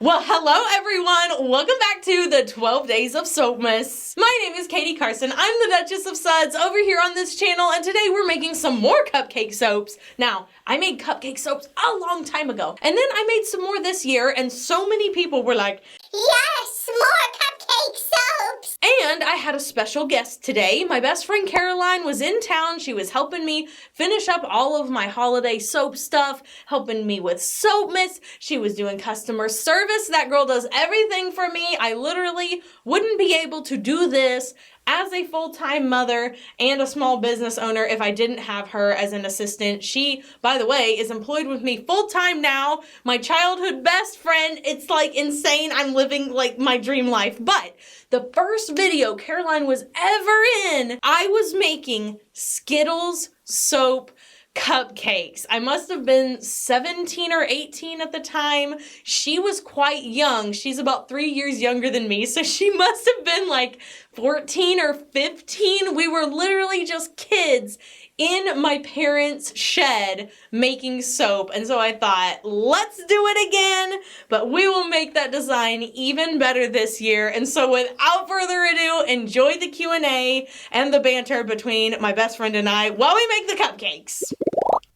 Well, hello everyone! Welcome back to the 12 Days of Soapmas. My name is Katie Carson. I'm the Duchess of Suds over here on this channel, and today we're making some more cupcake soaps. Now, I made cupcake soaps a long time ago, and then I made some more this year, and so many people were like, yes, more cupcake soaps! And I had a special guest today. My best friend Caroline was in town. She was helping me finish up all of my holiday soap stuff, helping me with Soapmas. She was doing customer service. That girl does everything for me. I literally wouldn't be able to do this as a full-time mother and a small business owner if I didn't have her as an assistant. She, by the way, is employed with me full-time now. My childhood best friend. It's like insane. I'm living like my dream life. But the first video Caroline was ever in, I was making Skittles soap cupcakes. I must have been 17 or 18 at the time. She was quite young. She's about 3 years younger than me, so she must have been like 14 or 15. We were literally just kids in my parents' shed making soap, and so I thought, let's do it again, but we will make that design even better this year. And so without further ado, enjoy the Q&A and the banter between my best friend and I while we make the cupcakes.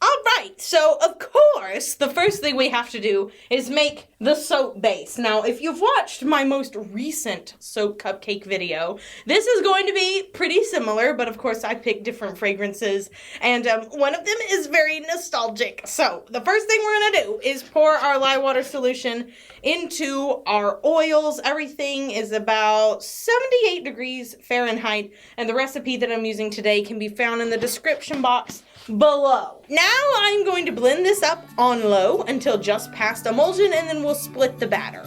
Alright, so of course, the first thing we have to do is make the soap base. Now, if you've watched my most recent soap cupcake video, this is going to be pretty similar, but of course I picked different fragrances, and one of them is very nostalgic. So, the first thing we're going to do is pour our lye water solution into our oils. Everything is about 78 degrees Fahrenheit, and the recipe that I'm using today can be found in the description box below. Now I'm going to blend this up on low until just past emulsion, and then we'll split the batter.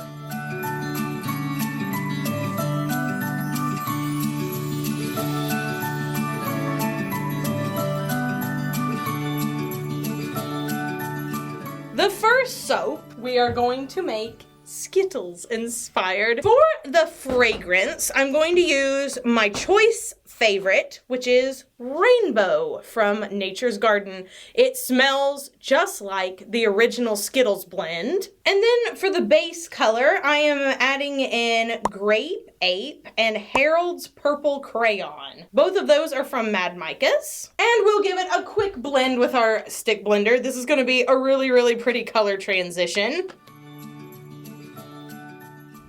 The first soap we are going to make Skittles inspired. For the fragrance, I'm going to use my choice favorite, which is Rainbow from Nature's Garden. It smells just like the original Skittles blend. And then for the base color, I am adding in Grape Ape and Harold's Purple Crayon. Both of those are from Mad Micah's. And we'll give it a quick blend with our stick blender. This is going to be a really, really pretty color transition.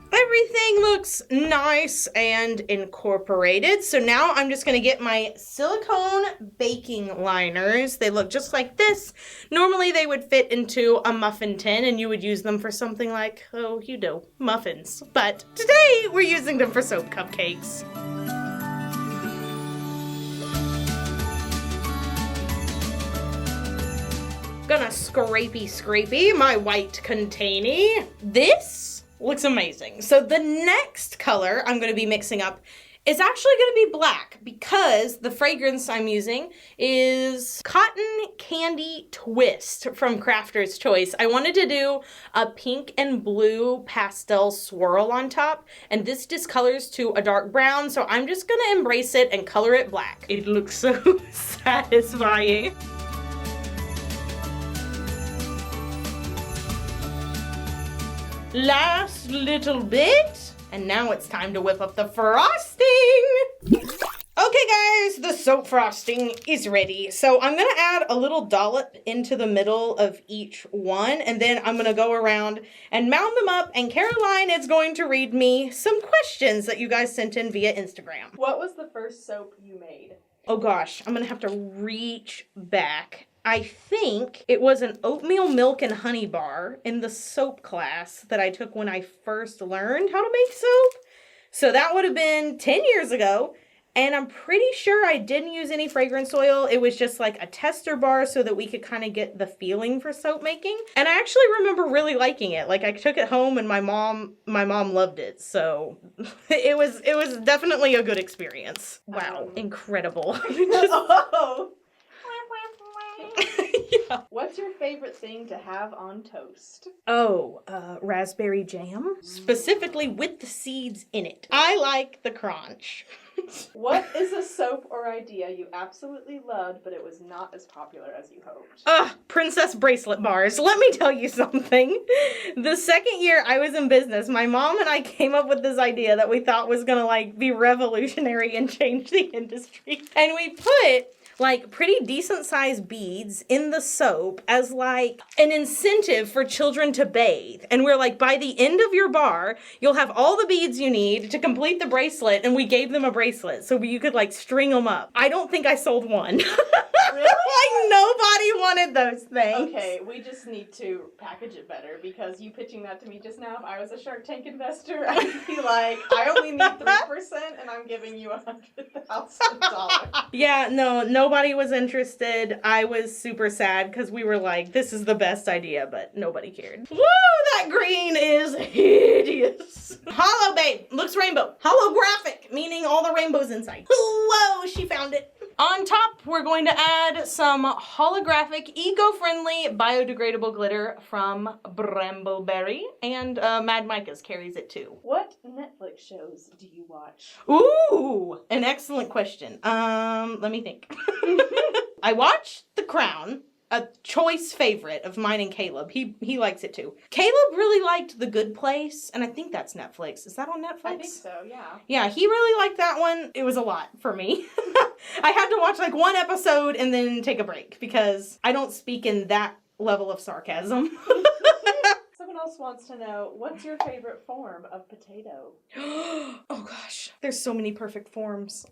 Everything looks nice and incorporated. So now I'm just going to get my silicone baking liners. They look just like this. Normally they would fit into a muffin tin and you would use them for something like, oh, you know, muffins. But today we're using them for soap cupcakes. Gonna scrapey my white container. This looks amazing. So the next color I'm going to be mixing up is actually going to be black because the fragrance I'm using is Cotton Candy Twist from Crafter's Choice. I wanted to do a pink and blue pastel swirl on top, and this discolors to a dark brown, so I'm just going to embrace it and color it black. It looks so satisfying. Last little bit, and now it's time to whip up the frosting. Okay guys, the soap frosting is ready. So I'm gonna add a little dollop into the middle of each one, and then I'm gonna go around and mound them up, and Caroline is going to read me some questions that you guys sent in via Instagram. What was the first soap you made? Oh gosh, I'm gonna have to reach back. I think it was an oatmeal milk and honey bar in the soap class that I took when I first learned how to make soap. So that would have been 10 years ago. And I'm pretty sure I didn't use any fragrance oil. It was just like a tester bar so that we could kind of get the feeling for soap making. And I actually remember really liking it. Like I took it home and my mom loved it. So it was definitely a good experience. Wow, incredible. Oh. Yeah. What's your favorite thing to have on toast? Oh, raspberry jam. Specifically with the seeds in it. I like the crunch. What is a soap or idea you absolutely loved, but it was not as popular as you hoped? Princess bracelet bars. Let me tell you something. The second year I was in business, my mom and I came up with this idea that we thought was gonna like be revolutionary and change the industry. And we put like pretty decent sized beads in the soap as like an incentive for children to bathe. And we're like, by the end of your bar, you'll have all the beads you need to complete the bracelet. And we gave them a bracelet so you could like string them up. I don't think I sold one. Really? Like nobody wanted those things. Okay, we just need to package it better because you pitching that to me just now, if I was a Shark Tank investor, I'd be like, I only need 3% and I'm giving you $100,000. Yeah, no, nobody was interested. I was super sad because we were like, this is the best idea, but nobody cared. Woo, that green is hideous. Hollow, babe. Looks rainbow. Holographic, meaning all the rainbows inside. Whoa, she found it. On top, we're going to add some holographic, eco-friendly, biodegradable glitter from Brambleberry, and Mad Micah's carries it too. What Netflix shows do you watch? Ooh, an excellent question. Let me think. I watched The Crown, a choice favorite of mine and Caleb. He likes it too. Caleb really liked The Good Place, and I think that's Netflix. Is that on Netflix? I think so, yeah. Yeah, he really liked that one. It was a lot for me. I had to watch like one episode and then take a break because I don't speak in that level of sarcasm. Someone else wants to know, what's your favorite form of potato? Oh gosh, there's so many perfect forms.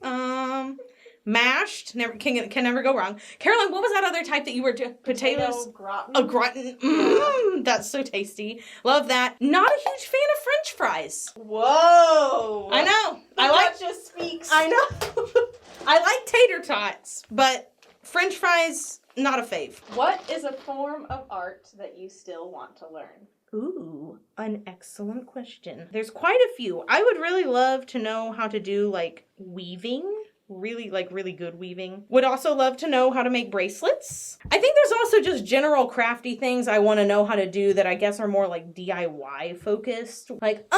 Mashed, can never go wrong. Caroline, what was that other type that you were potatoes? Gratin. A gratin. That's so tasty. Love that. Not a huge fan of French fries. Whoa! I know. That just speaks. I know. I like tater tots, but French fries, not a fave. What is a form of art that you still want to learn? Ooh, an excellent question. There's quite a few. I would really love to know how to do like weaving. Really good weaving. Would also love to know how to make bracelets. I think there's also just general crafty things I want to know how to do that I guess are more like DIY focused. Like,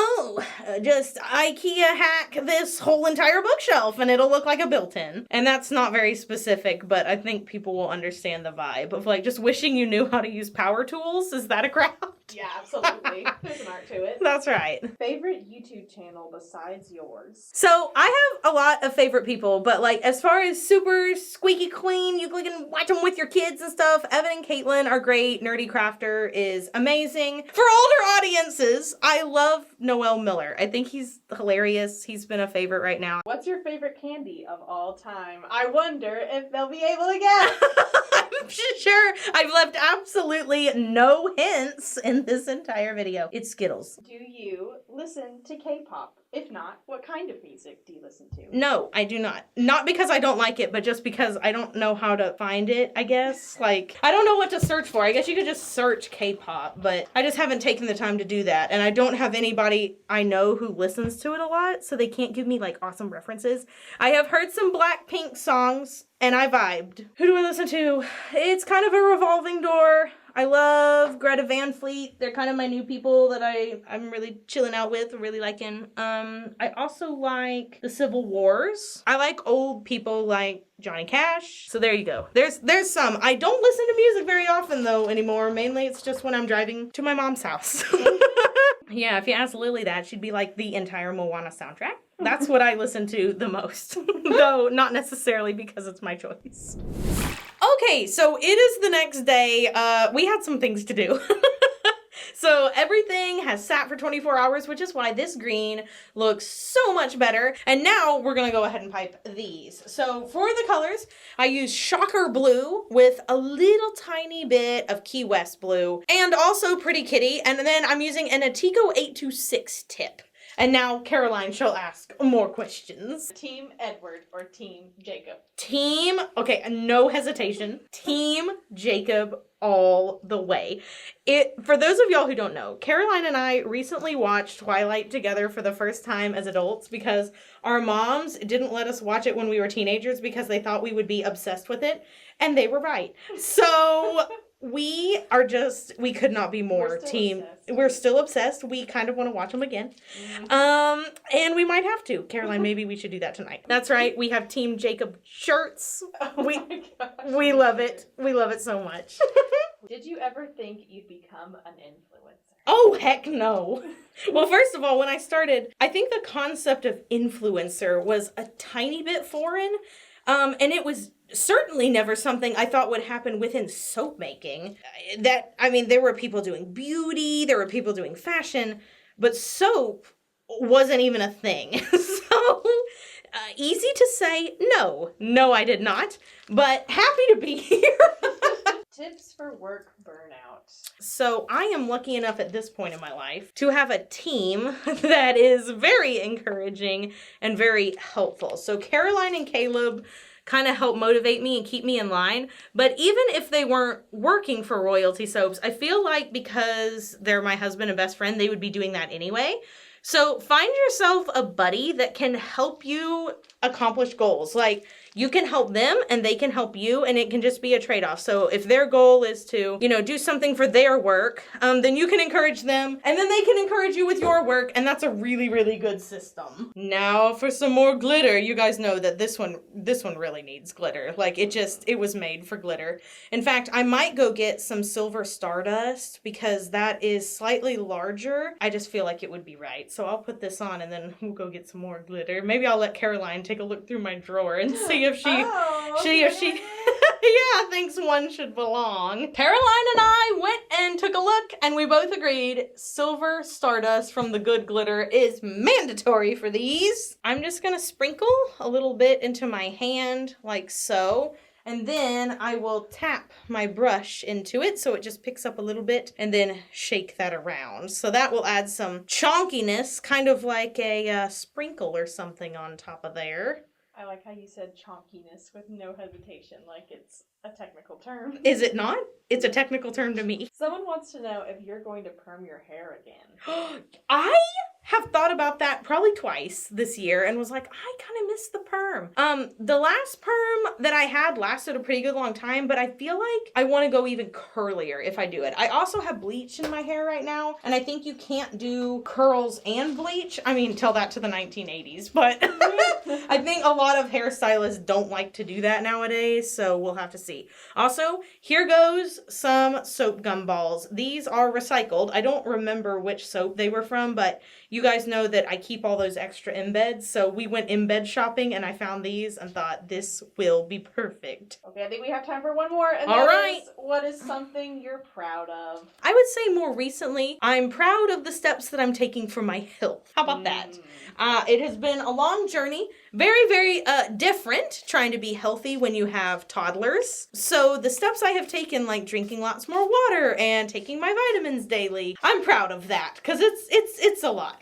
just IKEA hack this whole entire bookshelf and it'll look like a built-in. And that's not very specific, but I think people will understand the vibe of like just wishing you knew how to use power tools. Is that a craft? Yeah, absolutely. There's an art to it. That's right. Favorite YouTube channel besides yours? So I have a lot of favorite people, but like as far as super squeaky clean, you can watch them with your kids and stuff. Evan and Caitlin are great. Nerdy Crafter is amazing. For older audiences, I love Noel Miller. I think he's hilarious. He's been a favorite right now. What's your favorite candy of all time? I wonder if they'll be able to guess. I'm sure I've left absolutely no hints in this entire video. It's Skittles. Do you listen to K-pop? If not, what kind of music do you listen to? No, I do not. Not because I don't like it, but just because I don't know how to find it, I guess. Like, I don't know what to search for. I guess you could just search K-pop, but I just haven't taken the time to do that. And I don't have anybody I know who listens to it a lot, so they can't give me, like, awesome references. I have heard some Blackpink songs, and I vibed. Who do I listen to? It's kind of a revolving door. I love Greta Van Fleet. They're kind of my new people that I'm really chilling out with, really liking. I also like the Civil Wars. I like old people like Johnny Cash. So there you go. There's some. I don't listen to music very often though anymore. Mainly it's just when I'm driving to my mom's house. Yeah, if you ask Lily that, she'd be like the entire Moana soundtrack. That's what I listen to the most, though not necessarily because it's my choice. Okay, so it is the next day. We had some things to do. So everything has sat for 24 hours, which is why this green looks so much better. And now we're gonna go ahead and pipe these. So for the colors, I use Shocker Blue with a little tiny bit of Key West Blue and also Pretty Kitty. And then I'm using an Atiko 826 tip. And now Caroline shall ask more questions. Team Edward or Team Jacob? Team, okay, no hesitation. Team Jacob all the way. For those of y'all who don't know, Caroline and I recently watched Twilight together for the first time as adults because our moms didn't let us watch it when we were teenagers because they thought we would be obsessed with it, and they were right. So we could not be more team. We're still obsessed. We kind of want to watch them again. And we might have to. Caroline, maybe we should do that tonight. That's right. We have Team Jacob shirts. We love it. We love it so much. Did you ever think you'd become an influencer? Oh, heck no. Well, first of all, when I started, I think the concept of influencer was a tiny bit foreign. And it was certainly never something I thought would happen within soap making. There were people doing beauty, there were people doing fashion, but soap wasn't even a thing. So, easy to say, no, I did not, but happy to be here. Tips for work burnout. So I am lucky enough at this point in my life to have a team that is very encouraging and very helpful. So Caroline and Caleb kind of help motivate me and keep me in line. But even if they weren't working for Royalty Soaps, I feel like because they're my husband and best friend, they would be doing that anyway. So find yourself a buddy that can help you accomplish goals. Like, you can help them and they can help you, and it can just be a trade-off. So if their goal is to, do something for their work, then you can encourage them, and then they can encourage you with your work, and that's a really, really good system. Now for some more glitter. You guys know that this one really needs glitter. Like, it was made for glitter. In fact, I might go get some silver stardust because that is slightly larger. I just feel like it would be right. So I'll put this on and then we'll go get some more glitter. Maybe I'll let Caroline take a look through my drawer and see if she thinks one should belong. Caroline and I went and took a look, and we both agreed silver stardust from the Good Glitter is mandatory for these. I'm just gonna sprinkle a little bit into my hand like so. And then I will tap my brush into it so it just picks up a little bit and then shake that around. So that will add some chonkiness, kind of like a sprinkle or something on top of there. I like how you said chonkiness with no hesitation, like it's a technical term. Is it not? It's a technical term to me. Someone wants to know if you're going to perm your hair again. I have thought about that probably twice this year and was like, I kind of miss the perm. The last perm that I had lasted a pretty good long time, but I feel like I want to go even curlier if I do it. I also have bleach in my hair right now, and I think you can't do curls and bleach. I mean, tell that to the 1980s, but I think a lot of hairstylists don't like to do that nowadays, so we'll have to see. Also, here goes some soap gumballs. These are recycled. I don't remember which soap they were from, but you guys know that I keep all those extra embeds, so we went embed shopping and I found these and thought this will be perfect. Okay, I think we have time for one more. And all right. What is something you're proud of? I would say more recently, I'm proud of the steps that I'm taking for my health. How about that? It has been a long journey, very, very different trying to be healthy when you have toddlers. So the steps I have taken, like drinking lots more water and taking my vitamins daily, I'm proud of that because it's a lot.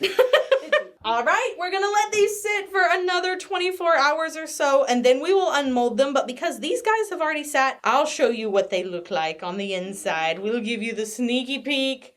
All right, we're gonna let these sit for another 24 hours or so, and then we will unmold them. But because these guys have already sat, I'll show you what they look like on the inside. We'll give you the sneaky peek.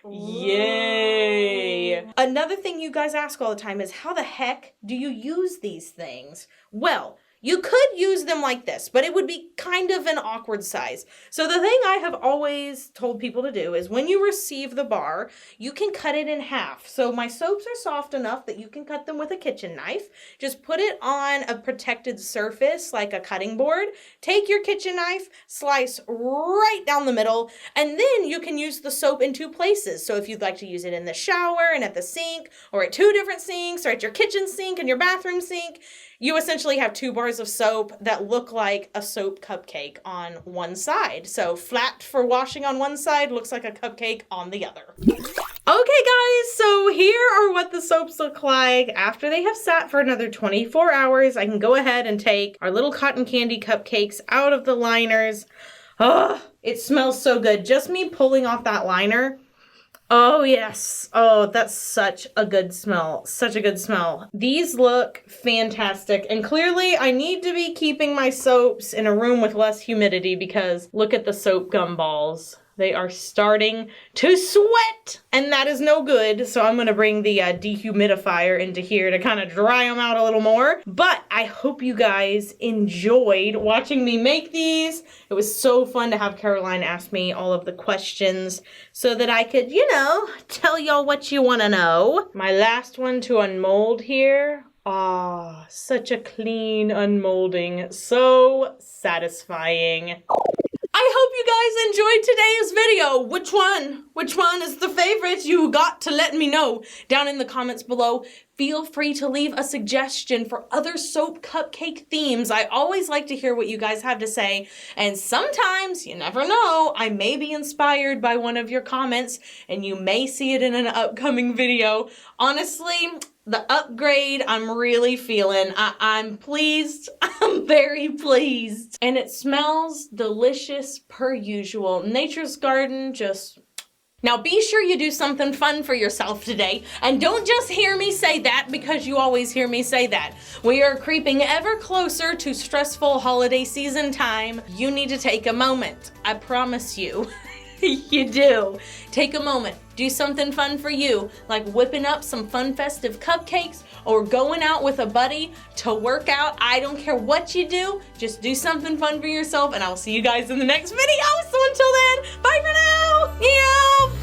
Yay! Another thing you guys ask all the time is, how the heck do you use these things? Well, you could use them like this, but it would be kind of an awkward size. So the thing I have always told people to do is when you receive the bar, you can cut it in half. So my soaps are soft enough that you can cut them with a kitchen knife. Just put it on a protected surface like a cutting board. Take your kitchen knife, slice right down the middle, and then you can use the soap in two places. So if you'd like to use it in the shower and at the sink, or at two different sinks, or at your kitchen sink and your bathroom sink, you essentially have two bars of soap that look like a soap cupcake on one side. So flat for washing on one side, looks like a cupcake on the other. Okay guys, so here are what the soaps look like after they have sat for another 24 hours. I can go ahead and take our little cotton candy cupcakes out of the liners. Oh, it smells so good. Just me pulling off that liner. Oh, yes. Oh, that's such a good smell. Such a good smell. These look fantastic. And clearly, I need to be keeping my soaps in a room with less humidity because look at the soap gumballs. They are starting to sweat, and that is no good. So I'm gonna bring the dehumidifier into here to kind of dry them out a little more. But I hope you guys enjoyed watching me make these. It was so fun to have Caroline ask me all of the questions so that I could, you know, tell y'all what you wanna know. My last one to unmold here. Ah, such a clean unmolding. So satisfying. I hope you guys enjoyed today's video. Which one is the favorite? You got to let me know down in the comments below. Feel free to leave a suggestion for other soap cupcake themes. I always like to hear what you guys have to say. And sometimes, you never know, I may be inspired by one of your comments and you may see it in an upcoming video. Honestly, the upgrade I'm really feeling. I'm pleased. I'm very pleased. And it smells delicious per usual. Nature's Garden just... Now be sure you do something fun for yourself today. And don't just hear me say that because you always hear me say that. We are creeping ever closer to stressful holiday season time. You need to take a moment. I promise you. You do. Take a moment. Do something fun for you, like whipping up some fun festive cupcakes or going out with a buddy to work out. I don't care what you do. Just do something fun for yourself, and I'll see you guys in the next video. So until then, bye for now. Yeah.